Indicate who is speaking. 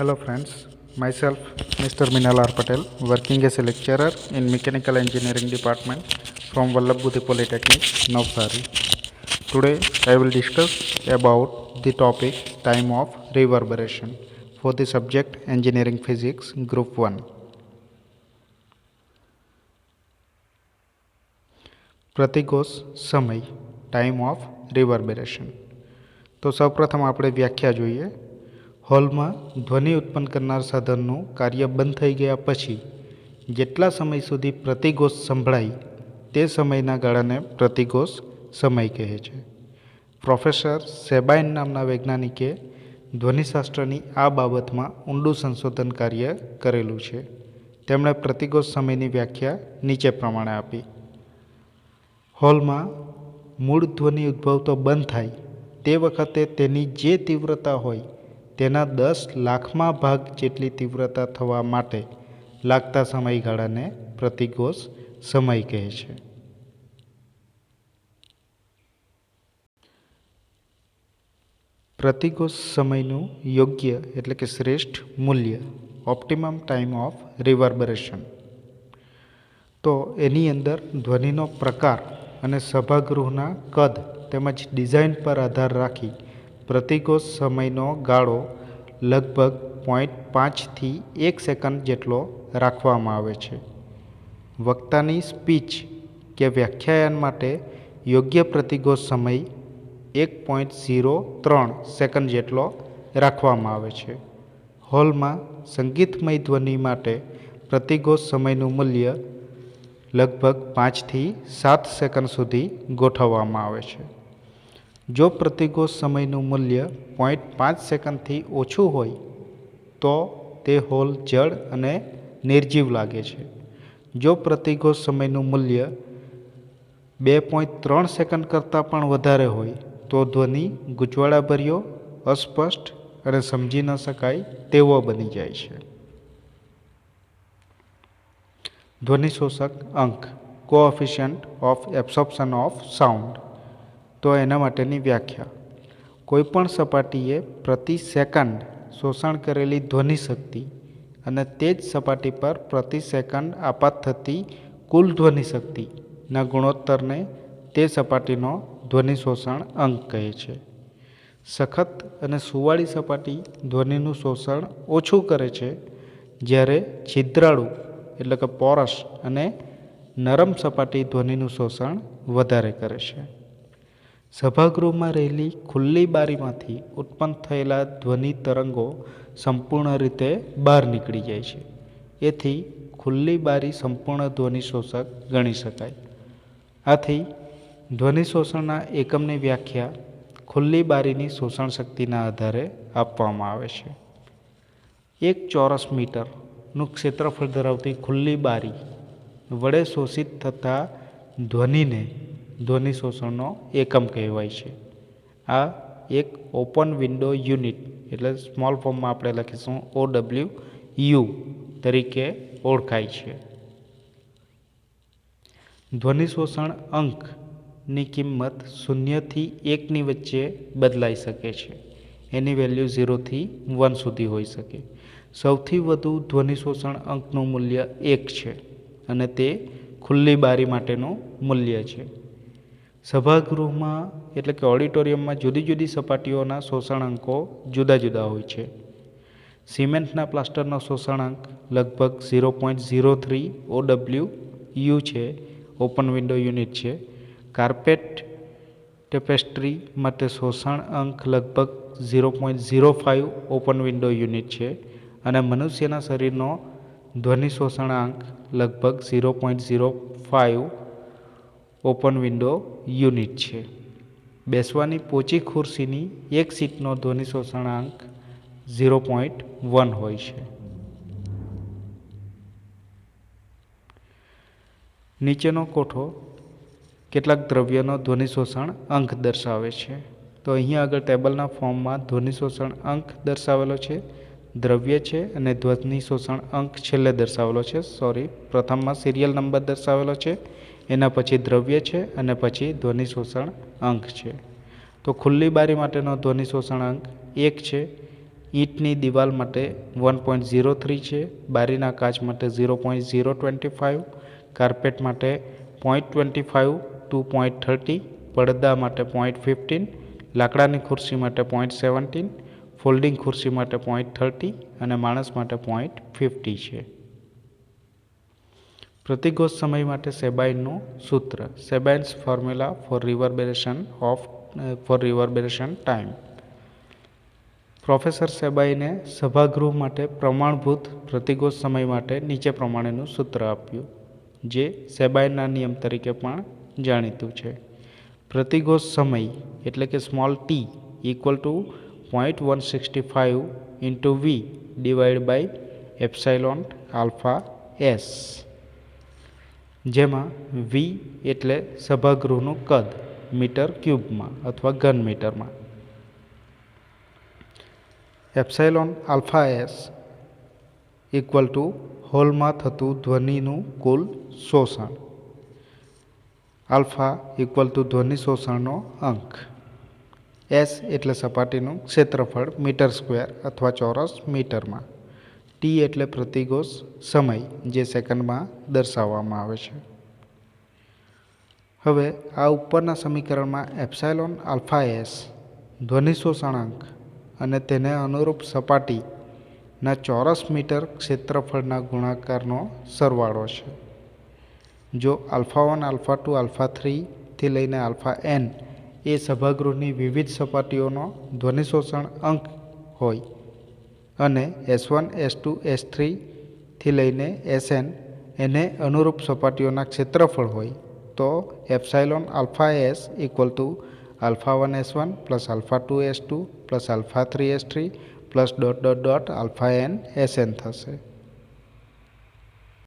Speaker 1: Hello friends, myself Mr. Minal R. Patel, working as a lecturer in Mechanical Engineering Department from Vallabh Budhi Polytechnic, Navsari. Today I will discuss about the topic time of reverberation for the subject Engineering Physics Group 1. પ્રતિકોષ સમય time of રિવર્બેરેશન. તો સૌપ્રથમ આપણે વ્યાખ્યા જોઈએ. હોલમાં ધ્વનિ ઉત્પન્ન કરનાર સાધનનું કાર્ય બંધ થઈ ગયા પછી જેટલા સમય સુધી પ્રતિઘોષ સંભળાય તે સમયના ગાળાને પ્રતિઘોષ સમય કહે છે. પ્રોફેસર સેબાઇન નામના વૈજ્ઞાનિકે ધ્વનિશાસ્ત્રની આ બાબતમાં ઊંડું સંશોધન કાર્ય કરેલું છે. તેમણે પ્રતિઘોષ સમયની વ્યાખ્યા નીચે પ્રમાણે આપી. હોલમાં મૂળ ધ્વનિ ઉદ્ભવતો બંધ થાય તે વખતે તેની જે તીવ્રતા હોય તેના 10 લાખમાં ભાગ જેટલી તીવ્રતા થવા માટે લાગતા સમયગાળાને પ્રતિઘોષ સમય કહે છે. પ્રતિઘોષ સમયનું યોગ્ય એટલે કે શ્રેષ્ઠ મૂલ્ય ઓપ્ટિમમ ટાઈમ ઓફ રિવર્બરેશન. તો એની અંદર ધ્વનિનો પ્રકાર અને સભાગૃહના કદ તેમજ ડિઝાઇન પર આધાર રાખી પ્રતિઘોષ સમયનો ગાળો લગભગ 0.5થી 1 સેકન્ડ જેટલો રાખવામાં આવે છે. વક્તાની સ્પીચ કે વ્યાખ્યાયન માટે યોગ્ય પ્રતિઘોષ સમય 1.03 સેકન્ડ જેટલો રાખવામાં આવે છે. હોલમાં સંગીતમય ધ્વનિ માટે પ્રતિઘોષ સમયનું મૂલ્ય લગભગ 5થી 7 સેકન્ડ સુધી ગોઠવવામાં આવે છે. જો પ્રતિઘોષ સમયનું મૂલ્ય 0.5 સેકન્ડથી ઓછું હોય તો તે હોલ જડ અને નિર્જીવ લાગે છે. જો પ્રતિઘોષ સમયનું મૂલ્ય 2.3 સેકન્ડ કરતાં પણ વધારે હોય તો ધ્વનિ ગૂંચવાડાભર્યો, અસ્પષ્ટ અને સમજી ન શકાય તેવો બની જાય છે. ધ્વનિશોષક અંક coefficient of absorption of sound. તો એના માટેની વ્યાખ્યા: કોઈપણ સપાટીએ પ્રતિ સેકન્ડ શોષણ કરેલી ધ્વનિ શક્તિ અને તે જ સપાટી પર પ્રતિ સેકન્ડ આપાત થતી કુલ ધ્વનિ શક્તિના ગુણોત્તરને તે સપાટીનો ધ્વનિ શોષણ અંક કહે છે. સખત અને સુવાળી સપાટી ધ્વનિનું શોષણ ઓછું કરે છે, જ્યારે છિદ્રાળુ એટલે કે પોરસ અને નરમ સપાટી ધ્વનિનું શોષણ વધારે કરે છે. સભાગૃહમાં રહેલી ખુલ્લી બારીમાંથી ઉત્પન્ન થયેલા ધ્વનિ તરંગો સંપૂર્ણ રીતે બહાર નીકળી જાય છે. એથી ખુલ્લી બારી સંપૂર્ણ ધ્વનિ શોષક ગણી શકાય. આથી ધ્વનિ શોષણના એકમની વ્યાખ્યા ખુલ્લી બારીની શોષણ શક્તિના આધારે આપવામાં આવે છે. 1 ચોરસ મીટરનું ક્ષેત્રફળ ધરાવતી ખુલ્લી બારી વડે શોષિત થતા ધ્વનિને ધ્વનિ શોષણનો એકમ કહેવાય છે. આ એક ઓપન વિન્ડો યુનિટ એટલે સ્મોલ ફોર્મમાં આપણે લખીશું OWU તરીકે ઓળખાય છે. ધ્વનિ શોષણ અંકની કિંમત 0થી 1ની વચ્ચે બદલાઈ શકે છે. એની વેલ્યુ 0થી 1 સુધી હોઈ શકે. સૌથી વધુ ધ્વનિ શોષણ અંકનું મૂલ્ય 1 છે અને તે ખુલ્લી બારી માટેનું મૂલ્ય છે. સભાગૃહમાં એટલે કે ઓડિટોરિયમમાં જુદી જુદી સપાટીઓના શોષણાંકો જુદા જુદા હોય છે. સિમેન્ટના પ્લાસ્ટરનો શોષણાંક લગભગ 0.03 OWU છે, ઓપન વિન્ડો યુનિટ છે. કાર્પેટ ટેપેસ્ટ્રી માટે શોષણ અંક લગભગ 0.05 ઓપન વિન્ડો યુનિટ છે અને મનુષ્યના શરીરનો ધ્વનિ શોષણાંક લગભગ 0.05 ઓપન વિન્ડો યુનિટ છે. બેસવાની પોચી ખુરશીની એક સીટનો ધ્વનિ શોષણાંક 0.1 હોય છે. નીચેનો કોઠો કેટલાક દ્રવ્યનો ધ્વનિ શોષણ અંક દર્શાવે છે. તો અહીંયા આગળ ટેબલના ફોર્મમાં ધ્વનિ શોષણ અંક દર્શાવેલો છે, દ્રવ્ય છે અને ધ્વનિ શોષણ અંક છેલ્લે દર્શાવેલો છે. પ્રથમમાં સિરિયલ નંબર દર્શાવેલો છે, એના પછી દ્રવ્ય છે અને પછી ધ્વનિ શોષણ અંક છે. તો ખુલ્લી બારી માટેનો ધ્વનિ શોષણ અંક 1 છે, ઈંટની દિવાલ માટે 1.03 છે, બારીના કાચ માટે 0.025, કાર્પેટ માટે 0.25 to 0.30, પડદા માટે 0.15, લાકડાની ખુરશી માટે 0.17, ફોલ્ડિંગ ખુરશી માટે 0.30 અને માણસ માટે 0.50 છે. પ્રતિઘોષ સમય માટે સેબાઇનનું સૂત્ર. સેબાઇન્સ ફોર્મ્યુલા ફોર રિવર્બેરેશન ટાઈમ. પ્રોફેસર સેબાઈને સભાગૃહ માટે પ્રમાણભૂત પ્રતિઘોષ સમય માટે નીચે પ્રમાણેનું સૂત્ર આપ્યું, જે સેબાઇનના નિયમ તરીકે પણ જાણીતું છે. પ્રતિઘોષ સમય એટલે કે small T equal to 0.165 into V divide by epsilon alpha S, જેમાં વી એટલે સભાગૃહનું કદ મીટર ક્યુબમાં અથવા ઘન મીટરમાં. Epsilon alpha S equal to હોલમાં થતું ધ્વનિનું કુલ શોષણ. આલ્ફા ઇક્વલ ટુ ધ્વનિ શોષણનો અંક. એસ એટલે સપાટીનું ક્ષેત્રફળ મીટર સ્ક્વેર અથવા ચોરસ મીટરમાં. ટી એટલે પ્રતિઘોષ સમય, જે સેકન્ડમાં દર્શાવવામાં આવે છે. હવે આ ઉપરના સમીકરણમાં એપ્સાઇલોન આલ્ફા એસ ધ્વનિ શોષણાંક અને તેને અનુરૂપ સપાટીના ચોરસ મીટર ક્ષેત્રફળના ગુણાકારનો સરવાળો છે. જો આલ્ફા 1, આલ્ફા 2, આલ્ફા 3 થી લઈને આલ્ફા એન એ સભાગૃહની વિવિધ સપાટીઓનો ધ્વનિ શોષણ અંક હોય અને S1, S2, S3 થી લઈને Sn એને અનુરૂપ સપાટીઓના ક્ષેત્રફળ હોય, તો epsilon alpha S equal to alpha 1 S1 plus alpha 2 S2 plus alpha 3 S3 plus alpha n Sn થશે.